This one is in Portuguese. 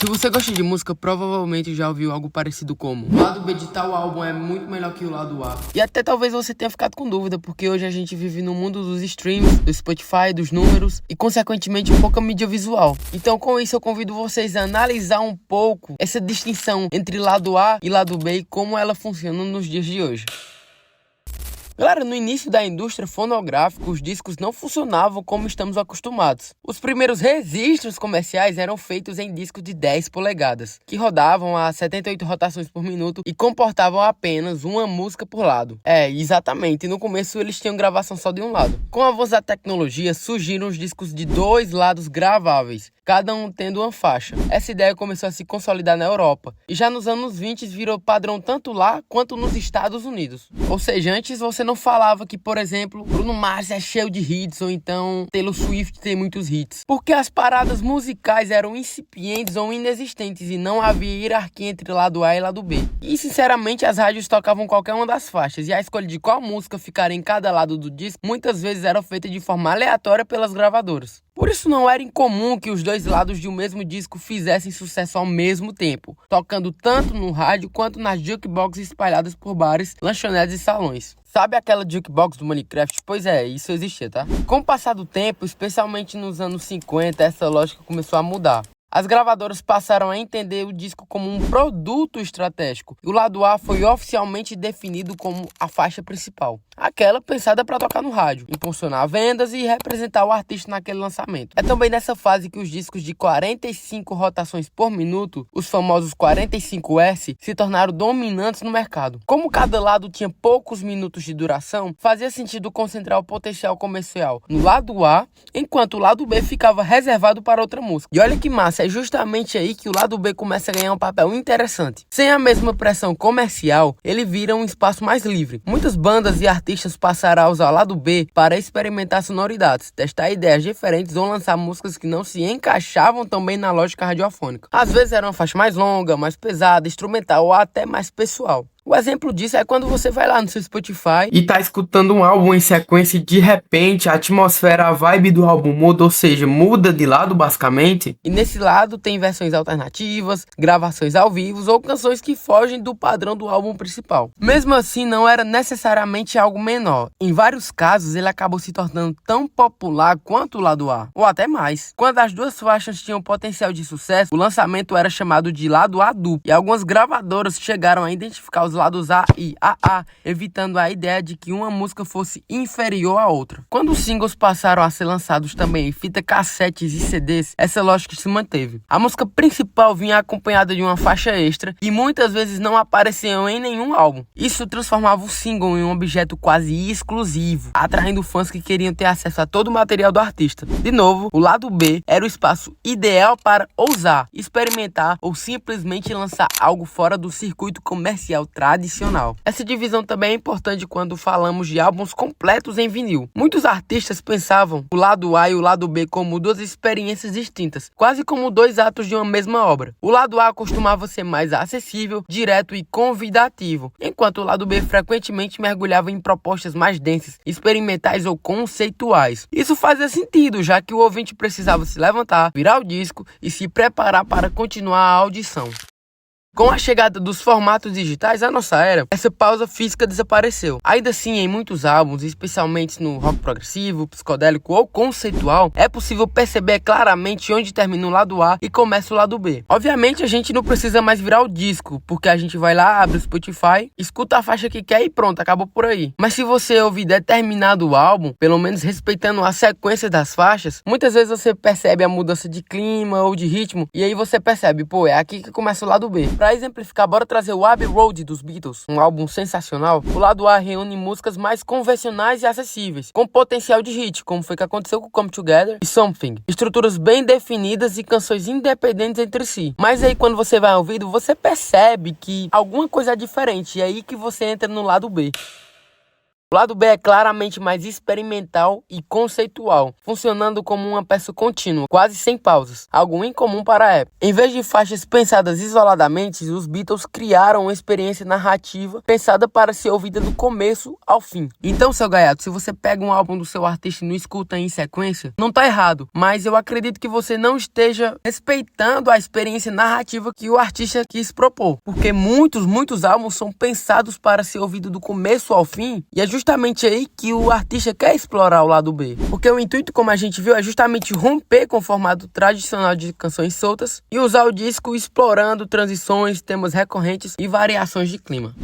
Se você gosta de música, provavelmente já ouviu algo parecido como: o lado B de tal álbum é muito melhor que o lado A. E até talvez você tenha ficado com dúvida, porque hoje a gente vive no mundo dos streams, do Spotify, dos números e consequentemente pouca mídia visual. Então com isso eu convido vocês a analisar um pouco essa distinção entre lado A e lado B e como ela funciona nos dias de hoje. Galera, no início da indústria fonográfica, os discos não funcionavam como estamos acostumados. Os primeiros registros comerciais eram feitos em discos de 10 polegadas, que rodavam a 78 rotações por minuto e comportavam apenas uma música por lado. Exatamente, no começo eles tinham gravação só de um lado. Com o avanço da tecnologia, surgiram os discos de 2 lados graváveis, cada um tendo uma faixa. Essa ideia começou a se consolidar na Europa, e já nos anos 20 virou padrão tanto lá quanto nos Estados Unidos. Ou seja, antes você não falava que, por exemplo, Bruno Mars é cheio de hits, ou então Taylor Swift tem muitos hits, porque as paradas musicais eram incipientes ou inexistentes e não havia hierarquia entre lado A e lado B. E sinceramente as rádios tocavam qualquer uma das faixas, e a escolha de qual música ficaria em cada lado do disco muitas vezes era feita de forma aleatória pelas gravadoras. Por isso não era incomum que os dois lados de um mesmo disco fizessem sucesso ao mesmo tempo, tocando tanto no rádio quanto nas jukeboxes espalhadas por bares, lanchonetes e salões. Sabe aquela jukebox do Minecraft? Pois é, isso existia, tá? Com o passar do tempo, especialmente nos anos 50, essa lógica começou a mudar. As gravadoras passaram a entender o disco como um produto estratégico, e o lado A foi oficialmente definido como a faixa principal, aquela pensada para tocar no rádio, impulsionar vendas e representar o artista naquele lançamento. É também nessa fase que os discos de 45 rotações por minuto, os famosos 45S, se tornaram dominantes no mercado. Como cada lado tinha poucos minutos de duração, fazia sentido concentrar o potencial comercial no lado A, enquanto o lado B ficava reservado para outra música. E olha que massa, é justamente aí que o lado B começa a ganhar um papel interessante. Sem a mesma pressão comercial, ele vira um espaço mais livre. Muitas bandas e artistas passaram a usar o lado B para experimentar sonoridades, testar ideias diferentes ou lançar músicas que não se encaixavam tão bem na lógica radiofônica. Às vezes era uma faixa mais longa, mais pesada, instrumental ou até mais pessoal. O exemplo disso é quando você vai lá no seu Spotify e tá escutando um álbum em sequência e de repente a atmosfera, a vibe do álbum muda, ou seja, muda de lado basicamente. E nesse lado tem versões alternativas, gravações ao vivo ou canções que fogem do padrão do álbum principal. Mesmo assim, não era necessariamente algo menor. Em vários casos, ele acabou se tornando tão popular quanto o lado A, ou até mais. Quando as duas faixas tinham potencial de sucesso, o lançamento era chamado de lado A duplo, e algumas gravadoras chegaram a identificar os lados A e AA, evitando a ideia de que uma música fosse inferior à outra. Quando os singles passaram a ser lançados também em fita cassetes e CDs, essa lógica se manteve. A música principal vinha acompanhada de uma faixa extra e muitas vezes não apareciam em nenhum álbum. Isso transformava o single em um objeto quase exclusivo, atraindo fãs que queriam ter acesso a todo o material do artista. De novo, o lado B era o espaço ideal para ousar, experimentar ou simplesmente lançar algo fora do circuito comercial tradicional. Essa divisão também é importante quando falamos de álbuns completos em vinil. Muitos artistas pensavam o lado A e o lado B como duas experiências distintas, quase como dois atos de uma mesma obra. O lado A costumava ser mais acessível, direto e convidativo, enquanto o lado B frequentemente mergulhava em propostas mais densas, experimentais ou conceituais. Isso fazia sentido, já que o ouvinte precisava se levantar, virar o disco e se preparar para continuar a audição. Com a chegada dos formatos digitais à nossa era, essa pausa física desapareceu. Ainda assim, em muitos álbuns, especialmente no rock progressivo, psicodélico ou conceitual, é possível perceber claramente onde termina o lado A e começa o lado B. Obviamente, a gente não precisa mais virar o disco, porque a gente vai lá, abre o Spotify, escuta a faixa que quer e pronto, acabou por aí. Mas se você ouvir determinado álbum, pelo menos respeitando a sequência das faixas, muitas vezes você percebe a mudança de clima ou de ritmo, e aí você percebe, pô, é aqui que começa o lado B. Para exemplificar, bora trazer o Abbey Road dos Beatles, um álbum sensacional. O lado A reúne músicas mais convencionais e acessíveis, com potencial de hit, como foi que aconteceu com Come Together e Something. Estruturas bem definidas e canções independentes entre si. Mas aí quando você vai ao ouvido, você percebe que alguma coisa é diferente, e é aí que você entra no lado B. O lado B é claramente mais experimental e conceitual, funcionando como uma peça contínua, quase sem pausas, algo incomum para a época. Em vez de faixas pensadas isoladamente, os Beatles criaram uma experiência narrativa pensada para ser ouvida do começo ao fim. Então, seu gaiato, se você pega um álbum do seu artista e não escuta em sequência, não tá errado, mas eu acredito que você não esteja respeitando a experiência narrativa que o artista quis propor, porque muitos álbuns são pensados para ser ouvido do começo ao fim, e é justamente aí que o artista quer explorar o lado B. Porque o intuito, como a gente viu, é justamente romper com o formato tradicional de canções soltas e usar o disco explorando transições, temas recorrentes e variações de clima.